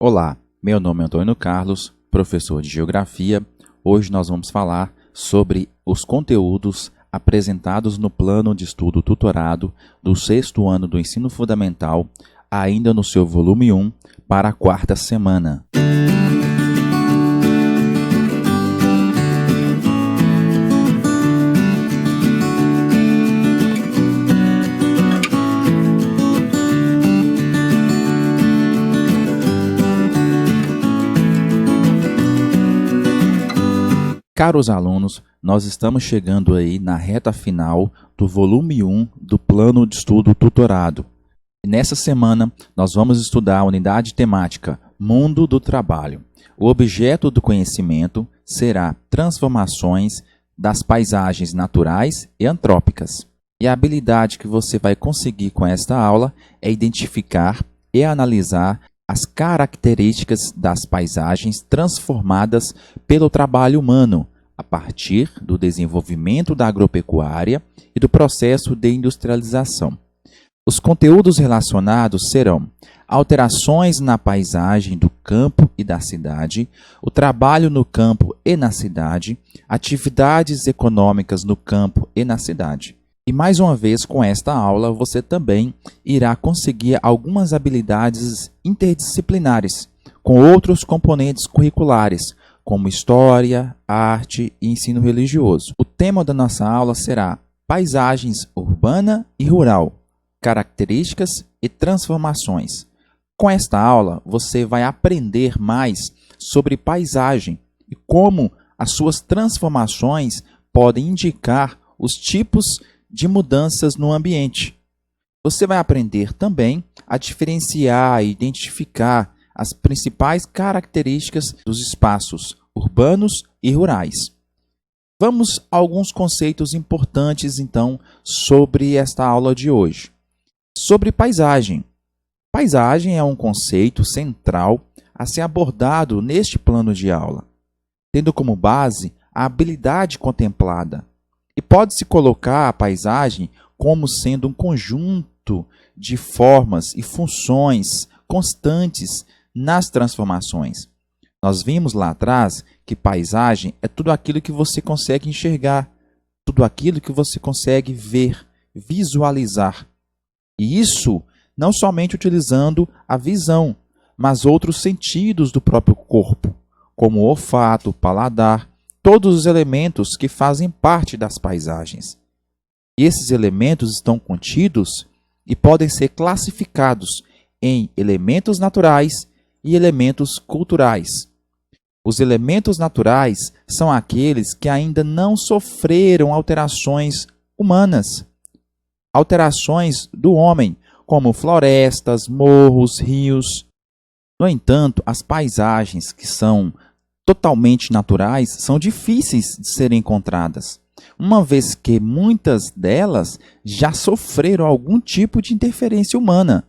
Olá, meu nome é Antônio Carlos, professor de Geografia. Hoje nós vamos falar sobre os conteúdos apresentados no plano de estudo tutorado do 6º ano do ensino fundamental, ainda no seu volume 1, para a 4ª semana. Caros alunos, nós estamos chegando aí na reta final do volume 1 do plano de estudo tutorado. E nessa semana, nós vamos estudar a unidade temática Mundo do Trabalho. O objeto do conhecimento será transformações das paisagens naturais e antrópicas. E a habilidade que você vai conseguir com esta aula é identificar e analisar as características das paisagens transformadas pelo trabalho humano, a partir do desenvolvimento da agropecuária e do processo de industrialização. Os conteúdos relacionados serão alterações na paisagem do campo e da cidade, o trabalho no campo e na cidade, atividades econômicas no campo e na cidade. E mais uma vez, com esta aula, você também irá conseguir algumas habilidades interdisciplinares com outros componentes curriculares, como História, Arte e Ensino Religioso. O tema da nossa aula será Paisagens Urbana e Rural, Características e Transformações. Com esta aula, você vai aprender mais sobre paisagem e como as suas transformações podem indicar os tipos de mudanças no ambiente. Você vai aprender também a diferenciar e identificar as principais características dos espaços urbanos e rurais. Vamos a alguns conceitos importantes, então, sobre esta aula de hoje. Sobre paisagem. Paisagem é um conceito central a ser abordado neste plano de aula, tendo como base a habilidade contemplada. E pode-se colocar a paisagem como sendo um conjunto de formas e funções constantes nas transformações. Nós vimos lá atrás que paisagem é tudo aquilo que você consegue enxergar, tudo aquilo que você consegue ver, visualizar. E isso não somente utilizando a visão, mas outros sentidos do próprio corpo, como o olfato, o paladar, todos os elementos que fazem parte das paisagens. E esses elementos estão contidos e podem ser classificados em elementos naturais e elementos culturais. Os elementos naturais são aqueles que ainda não sofreram alterações humanas, alterações do homem, como florestas, morros, rios. No entanto, as paisagens que são totalmente naturais são difíceis de serem encontradas, uma vez que muitas delas já sofreram algum tipo de interferência humana,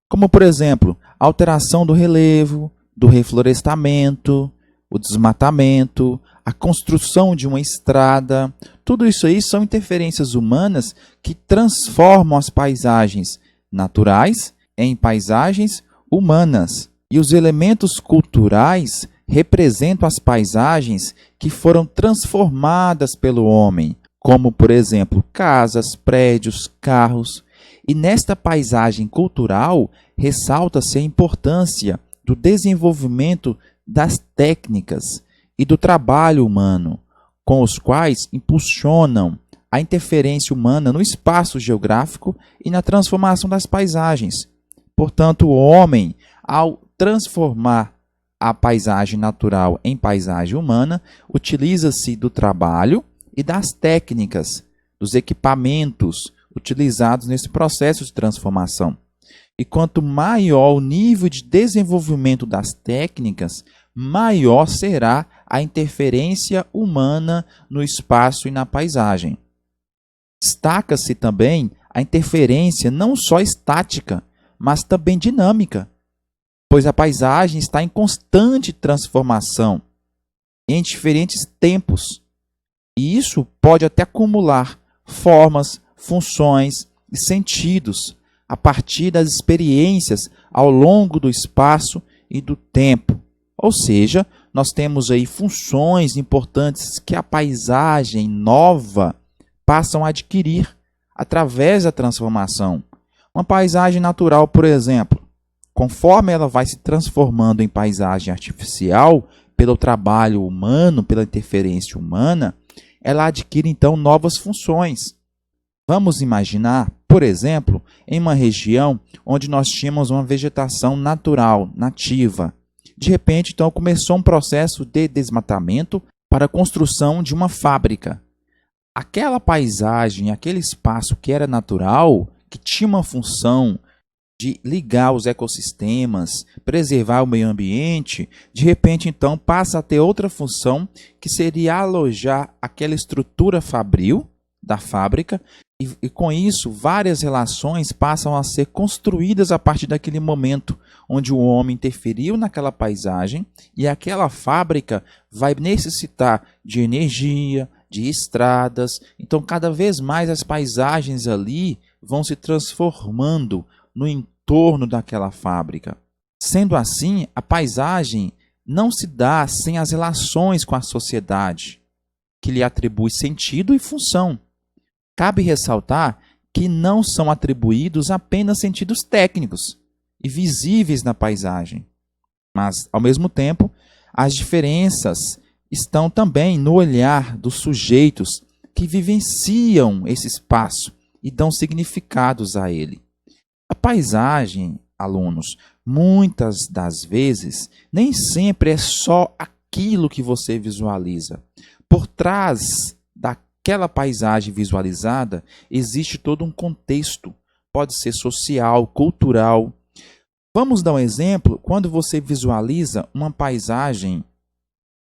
como, por exemplo, a alteração do relevo, do reflorestamento, o desmatamento, a construção de uma estrada. Tudo isso aí são interferências humanas que transformam as paisagens naturais em paisagens humanas. E os elementos culturais representam as paisagens que foram transformadas pelo homem, como, por exemplo, casas, prédios, carros. E nesta paisagem cultural, ressalta-se a importância do desenvolvimento das técnicas e do trabalho humano, com os quais impulsionam a interferência humana no espaço geográfico e na transformação das paisagens. Portanto, o homem, ao transformar a paisagem natural em paisagem humana, utiliza-se do trabalho e das técnicas, dos equipamentos utilizados nesse processo de transformação. E quanto maior o nível de desenvolvimento das técnicas, maior será a interferência humana no espaço e na paisagem. Destaca-se também a interferência não só estática, mas também dinâmica, pois a paisagem está em constante transformação em diferentes tempos. E isso pode até acumular formas, funções e sentidos a partir das experiências ao longo do espaço e do tempo. Ou seja, nós temos aí funções importantes que a paisagem nova passam a adquirir através da transformação. Uma paisagem natural, por exemplo, conforme ela vai se transformando em paisagem artificial, pelo trabalho humano, pela interferência humana, ela adquire então novas funções. Vamos imaginar, por exemplo, em uma região onde nós tínhamos uma vegetação natural, nativa. De repente, então, começou um processo de desmatamento para a construção de uma fábrica. Aquela paisagem, aquele espaço que era natural, que tinha uma função de ligar os ecossistemas, preservar o meio ambiente, de repente, então, passa a ter outra função, que seria alojar aquela estrutura fabril da fábrica, e com isso, várias relações passam a ser construídas a partir daquele momento, onde o homem interferiu naquela paisagem, e aquela fábrica vai necessitar de energia, de estradas. Então, cada vez mais as paisagens ali vão se transformando no entorno daquela fábrica. Sendo assim, a paisagem não se dá sem as relações com a sociedade, que lhe atribui sentido e função. Cabe ressaltar que não são atribuídos apenas sentidos técnicos e visíveis na paisagem, mas, ao mesmo tempo, as diferenças estão também no olhar dos sujeitos que vivenciam esse espaço e dão significados a ele. A paisagem, alunos, muitas das vezes, nem sempre é só aquilo que você visualiza. Por trás daquela paisagem visualizada, existe todo um contexto, pode ser social, cultural. Vamos dar um exemplo, quando você visualiza uma paisagem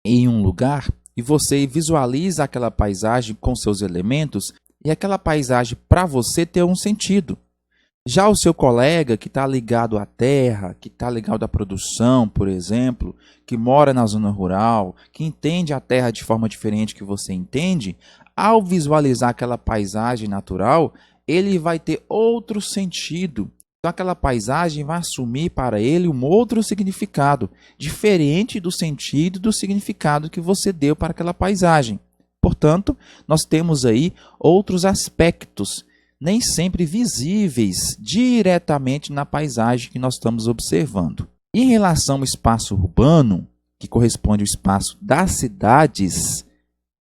em um lugar e você visualiza aquela paisagem com seus elementos e aquela paisagem para você tem um sentido. Já o seu colega que está ligado à terra, que está ligado à produção, por exemplo, que mora na zona rural, que entende a terra de forma diferente que você entende, ao visualizar aquela paisagem natural, ele vai ter outro sentido. Então, aquela paisagem vai assumir para ele um outro significado, diferente do sentido e do significado que você deu para aquela paisagem. Portanto, nós temos aí outros aspectos, nem sempre visíveis diretamente na paisagem que nós estamos observando. Em relação ao espaço urbano, que corresponde ao espaço das cidades,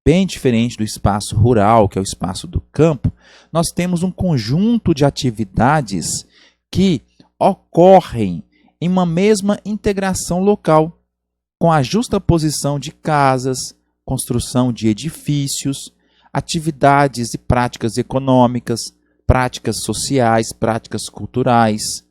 bem diferente do espaço rural, que é o espaço do campo, nós temos um conjunto de atividades que ocorrem em uma mesma integração local, com a justaposição de casas, construção de edifícios, atividades e práticas econômicas, práticas sociais, práticas culturais.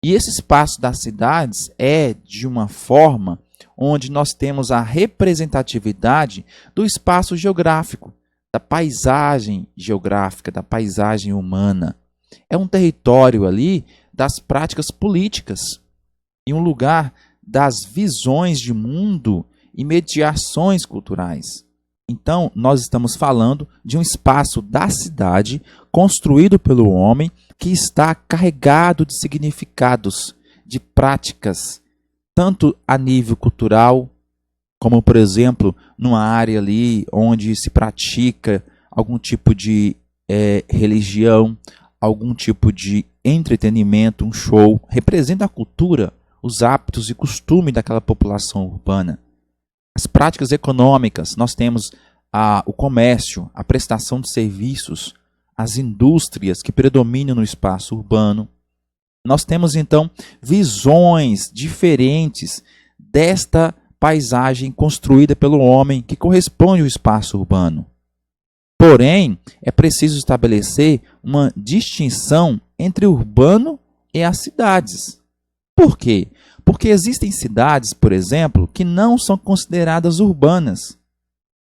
E esse espaço das cidades é de uma forma onde nós temos a representatividade do espaço geográfico, da paisagem geográfica, da paisagem humana. É um território ali das práticas políticas e um lugar das visões de mundo e mediações culturais. Então, nós estamos falando de um espaço da cidade construído pelo homem que está carregado de significados, de práticas, tanto a nível cultural, como, por exemplo, numa área ali onde se pratica algum tipo de religião, algum tipo de entretenimento, um show, representa a cultura, os hábitos e costumes daquela população urbana. As práticas econômicas, nós temos o comércio, a prestação de serviços, as indústrias que predominam no espaço urbano. Nós temos, então, visões diferentes desta paisagem construída pelo homem que corresponde ao espaço urbano. Porém, é preciso estabelecer uma distinção entre o urbano e as cidades. Por quê? Porque existem cidades, por exemplo, que não são consideradas urbanas,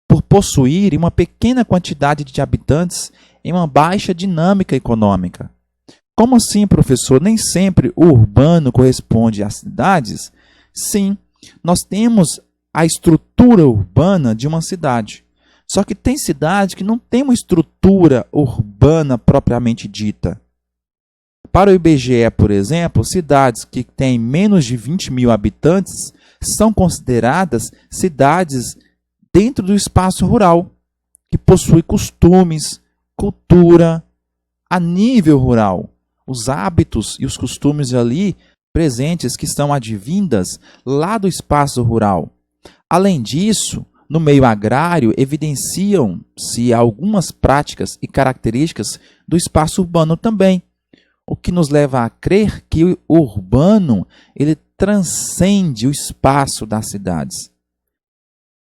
por possuírem uma pequena quantidade de habitantes em uma baixa dinâmica econômica. Como assim, professor? Nem sempre o urbano corresponde às cidades? Sim, nós temos a estrutura urbana de uma cidade. Só que tem cidade que não tem uma estrutura urbana propriamente dita. Para o IBGE, por exemplo, cidades que têm menos de 20 mil habitantes são consideradas cidades dentro do espaço rural, que possui costumes, cultura a nível rural. Os hábitos e os costumes ali presentes que estão advindas lá do espaço rural. Além disso, no meio agrário, evidenciam-se algumas práticas e características do espaço urbano também, o que nos leva a crer que o urbano ele transcende o espaço das cidades.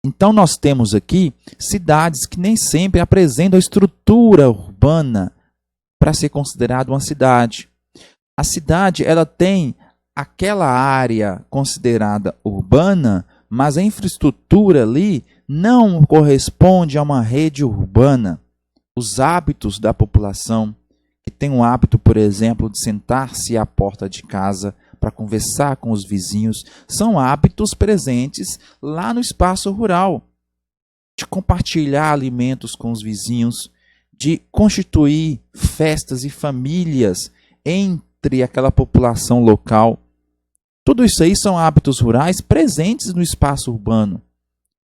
Então, nós temos aqui cidades que nem sempre apresentam a estrutura urbana para ser considerada uma cidade. A cidade ela tem aquela área considerada urbana, mas a infraestrutura ali não corresponde a uma rede urbana. Os hábitos da população, que tem o hábito, por exemplo, de sentar-se à porta de casa para conversar com os vizinhos, são hábitos presentes lá no espaço rural, de compartilhar alimentos com os vizinhos, de constituir festas e famílias entre aquela população local. Tudo isso aí são hábitos rurais presentes no espaço urbano.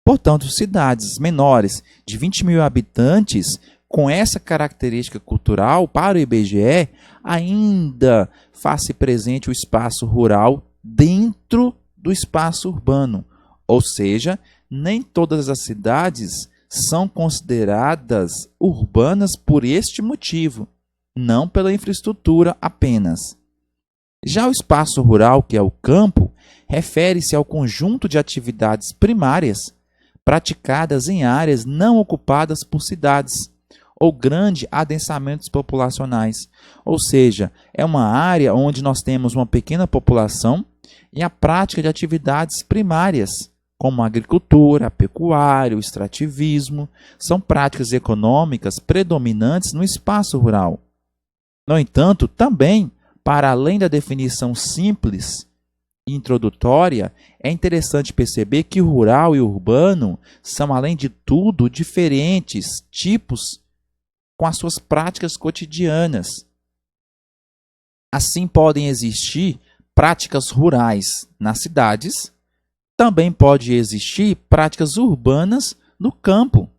Portanto, cidades menores de 20 mil habitantes, com essa característica cultural, para o IBGE, ainda faz-se presente o espaço rural dentro do espaço urbano. Ou seja, nem todas as cidades são consideradas urbanas por este motivo, não pela infraestrutura apenas. Já o espaço rural, que é o campo, refere-se ao conjunto de atividades primárias praticadas em áreas não ocupadas por cidades ou grandes adensamentos populacionais. Ou seja, é uma área onde nós temos uma pequena população e a prática de atividades primárias, como a agricultura, a pecuária, o extrativismo, são práticas econômicas predominantes no espaço rural. No entanto, também, para além da definição simples e introdutória, é interessante perceber que o rural e o urbano são, além de tudo, diferentes tipos com as suas práticas cotidianas. Assim, podem existir práticas rurais nas cidades, também pode existir práticas urbanas no campo.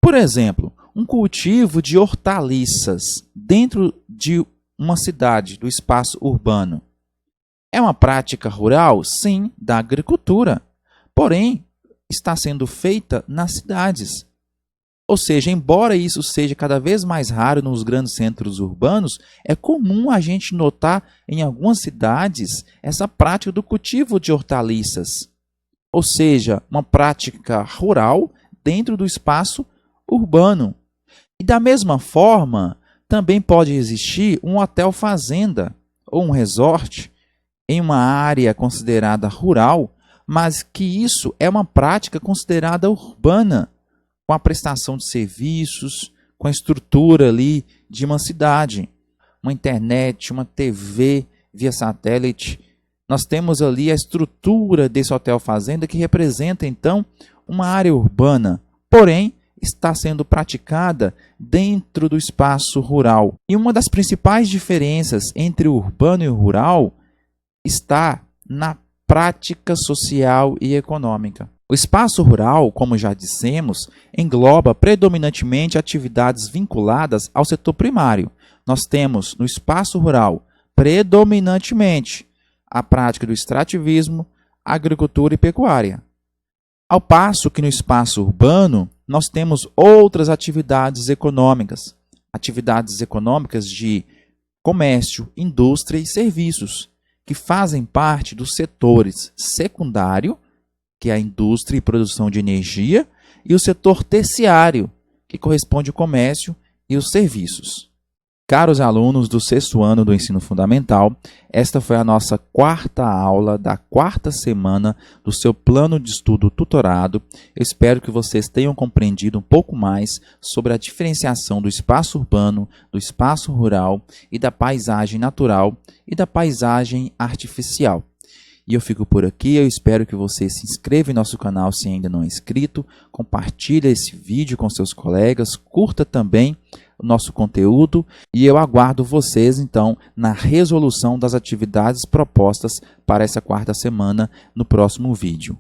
Por exemplo, um cultivo de hortaliças dentro de uma cidade, do espaço urbano. É uma prática rural? Sim, da agricultura. Porém, está sendo feita nas cidades. Ou seja, embora isso seja cada vez mais raro nos grandes centros urbanos, é comum a gente notar em algumas cidades essa prática do cultivo de hortaliças. Ou seja, uma prática rural dentro do espaço urbano. E da mesma forma, também pode existir um hotel-fazenda ou um resort em uma área considerada rural, mas que isso é uma prática considerada urbana, com a prestação de serviços, com a estrutura ali de uma cidade, uma internet, uma TV via satélite. Nós temos ali a estrutura desse hotel-fazenda que representa, então, uma área urbana, porém, está sendo praticada dentro do espaço rural. E uma das principais diferenças entre o urbano e o rural está na prática social e econômica. O espaço rural, como já dissemos, engloba predominantemente atividades vinculadas ao setor primário. Nós temos no espaço rural, predominantemente, a prática do extrativismo, agricultura e pecuária. Ao passo que no espaço urbano, nós temos outras atividades econômicas de comércio, indústria e serviços, que fazem parte dos setores secundário, que é a indústria e produção de energia, e o setor terciário, que corresponde ao comércio e os serviços. Caros alunos do 6º ano do ensino fundamental, esta foi a nossa 4ª aula da 4ª semana do seu plano de estudo tutorado. Eu espero que vocês tenham compreendido um pouco mais sobre a diferenciação do espaço urbano, do espaço rural e da paisagem natural e da paisagem artificial. E eu fico por aqui, eu espero que você se inscreva em nosso canal se ainda não é inscrito, compartilhe esse vídeo com seus colegas, curta também o nosso conteúdo e eu aguardo vocês, então, na resolução das atividades propostas para essa quarta semana no próximo vídeo.